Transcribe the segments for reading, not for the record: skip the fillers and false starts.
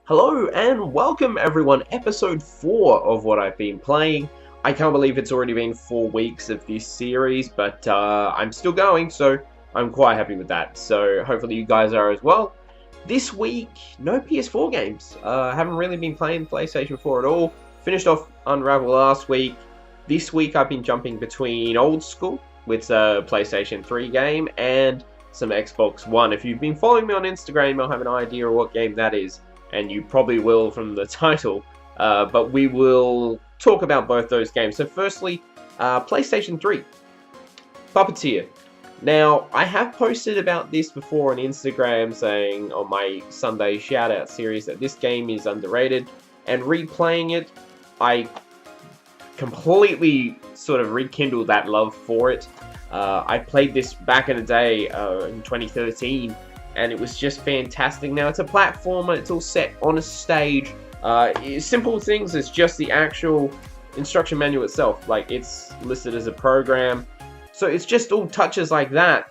Hello and welcome everyone, episode 4 of what I've been playing. I can't believe it's already been 4 weeks of this series, but I'm still going, so I'm quite happy with that. So hopefully you guys are as well. This week, no PS4 games. Haven't really been playing PlayStation 4 at all. Finished off Unravel last week. This week I've been jumping between old school with a PlayStation 3 game and some Xbox One. If you've been following me on Instagram, you'll have an idea of what game that is. And you probably will from the title, but we will talk about both those games. So firstly, PlayStation 3, Puppeteer. Now, I have posted about this before on Instagram, saying on my Sunday Shoutout series that this game is underrated, and replaying it, I completely sort of rekindled that love for it. I played this back in the day in 2013, and it was just fantastic. Now, it's a platformer, it's all set on a stage. Simple things, it's just the actual instruction manual itself. Like, it's listed as a program. So it's just all touches like that.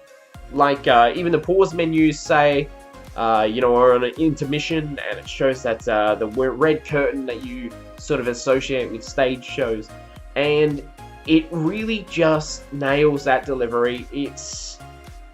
Like, even the pause menus say, we're on an intermission, and it shows that the red curtain that you sort of associate with stage shows. And it really just nails that delivery.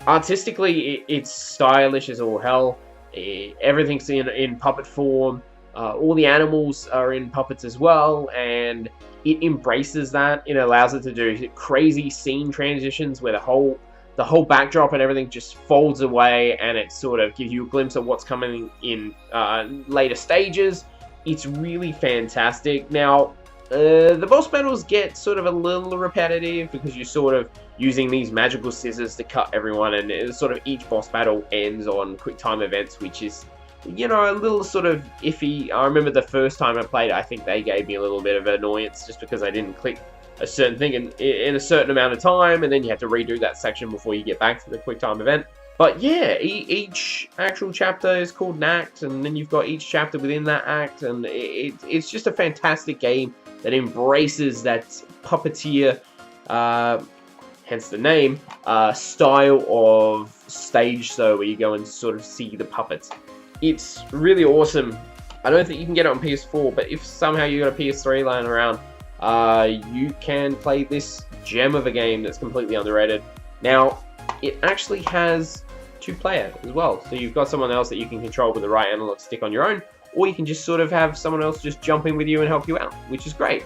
Artistically, it's stylish as all hell. Everything's in puppet form. All the animals are in puppets as well, and it embraces that. It allows it to do crazy scene transitions where the whole backdrop and everything just folds away, and it sort of gives you a glimpse of what's coming in later stages. It's really fantastic. Now, the boss battles get sort of a little repetitive because you're sort of using these magical scissors to cut everyone, and sort of each boss battle ends on quick time events, which is, a little sort of iffy. I remember the first time I played it, I think they gave me a little bit of annoyance just because I didn't click a certain thing in a certain amount of time, and then you have to redo that section before you get back to the quick time event. But yeah, each actual chapter is called an act, and then you've got each chapter within that act, and it's just a fantastic game that embraces that Puppeteer, hence the name, style of stage show where you go and sort of see the puppets. It's really awesome. I don't think you can get it on PS4, but if somehow you got a PS3 lying around, you can play this gem of a game that's completely underrated. Now, it actually has 2-player as well, so you've got someone else that you can control with the right analog stick on your own, or you can just sort of have someone else just jump in with you and help you out, which is great.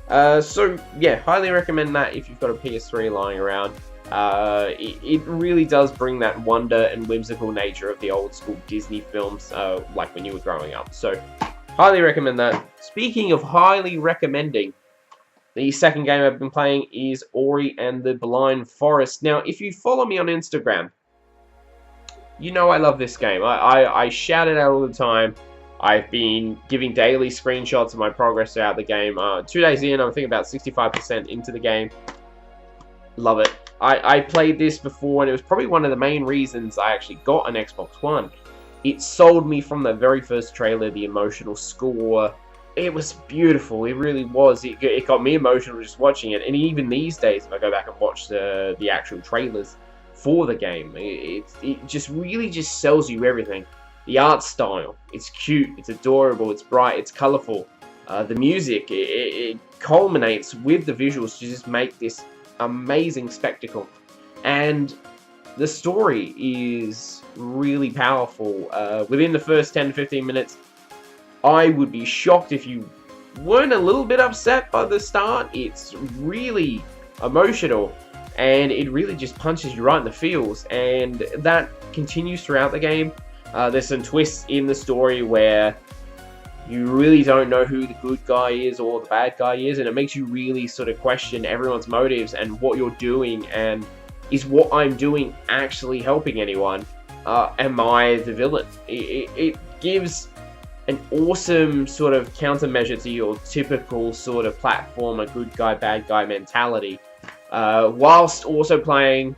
So yeah, highly recommend that if you've got a PS3 lying around. It really does bring that wonder and whimsical nature of the old school Disney films, like when you were growing up. So highly recommend that. Speaking of highly recommending, the second game I've been playing is Ori and the Blind Forest. Now, if you follow me on Instagram, you know I love this game. I shout it out all the time. I've been giving daily screenshots of my progress throughout the game. 2 days in, I'm thinking about 65% into the game. Love it. I played this before, and it was probably one of the main reasons I actually got an Xbox One. It sold me from the very first trailer, the emotional score. It was beautiful. It really was. It got me emotional just watching it. And even these days, if I go back and watch the actual trailers for the game, it just really just sells you everything. The art style, it's cute, it's adorable, it's bright, it's colourful. The music, it culminates with the visuals to just make this amazing spectacle. And the story is really powerful. Within the first 10 to 15 minutes, I would be shocked if you weren't a little bit upset by the start. It's really emotional, and it really just punches you right in the feels, and that continues throughout the game. There's some twists in the story where you really don't know who the good guy is or the bad guy is, and it makes you really sort of question everyone's motives and what you're doing, and is what I'm doing actually helping anyone? Am I the villain? It gives an awesome sort of countermeasure to your typical sort of platformer, good guy, bad guy mentality, whilst also playing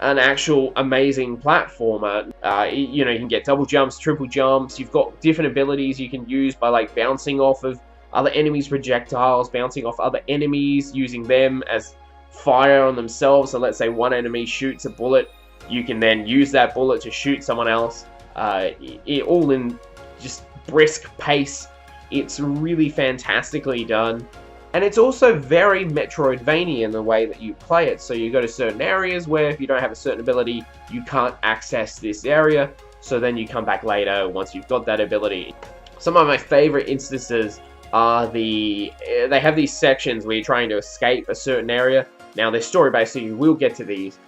an actual amazing platformer. You can get double jumps, triple jumps. You've got different abilities you can use by like bouncing off of other enemies' projectiles, bouncing off other enemies, using them as fire on themselves. So let's say one enemy shoots a bullet, you can then use that bullet to shoot someone else. It all in just brisk pace. It's really fantastically done. And it's also very Metroidvania in the way that you play it. So you go to certain areas where if you don't have a certain ability, you can't access this area. So then you come back later once you've got that ability. Some of my favorite instances are they have these sections where you're trying to escape a certain area. Now they're story-based, so you will get to these.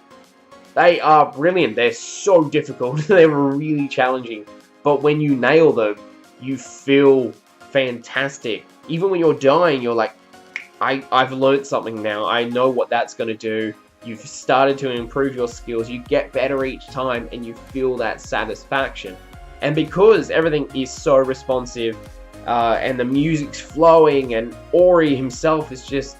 They are brilliant. They're so difficult. They're really challenging. But when you nail them, you feel fantastic. Even when you're dying, you're like, I've learned something now. I know what that's going to do. You've started to improve your skills. You get better each time, and you feel that satisfaction. And because everything is so responsive, and the music's flowing, and Ori himself is just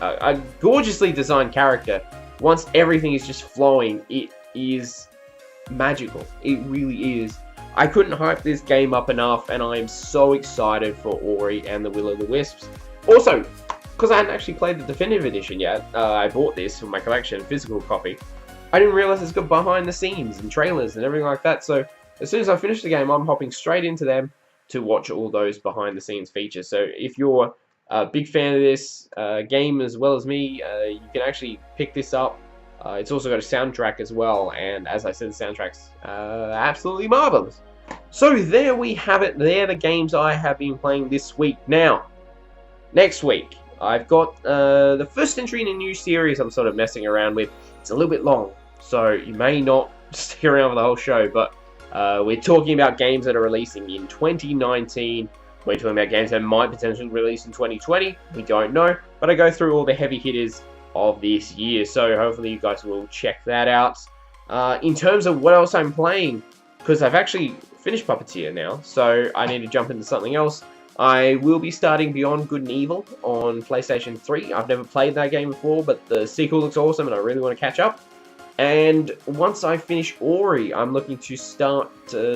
a gorgeously designed character. Once everything is just flowing, it is magical. It really is. I couldn't hype this game up enough, and I am so excited for Ori and the Will-O-the-Wisps. Also, because I hadn't actually played the Definitive Edition yet, I bought this for my collection, physical copy. I didn't realize it's got behind the scenes and trailers and everything like that, so as soon as I finish the game, I'm hopping straight into them to watch all those behind the scenes features. So if you're a big fan of this game as well as me, you can actually pick this up. It's also got a soundtrack as well, and as I said, the soundtrack's absolutely marvelous. So there we have it. They're the games I have been playing this week. Now, next week, I've got the first entry in a new series I'm sort of messing around with. It's a little bit long, so you may not stick around for the whole show, but we're talking about games that are releasing in 2019. We're talking about games that might potentially release in 2020. We don't know, but I go through all the heavy hitters of this year, so hopefully you guys will check that out. In terms of what else I'm playing, because I've actually finished Puppeteer now, so I need to jump into something else. I will be starting Beyond Good and Evil on PlayStation 3. I've never played that game before, but the sequel looks awesome and I really want to catch up. And once I finish Ori, I'm looking to start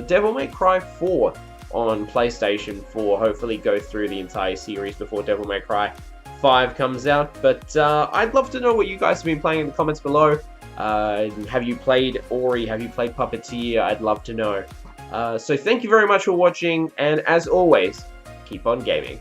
Devil May Cry 4 on PlayStation 4. Hopefully go through the entire series before Devil May Cry 5 comes out. But I'd love to know what you guys have been playing in the comments below. Have you played Ori? Have you played Puppeteer? I'd love to know. So thank you very much for watching, and as always, keep on gaming.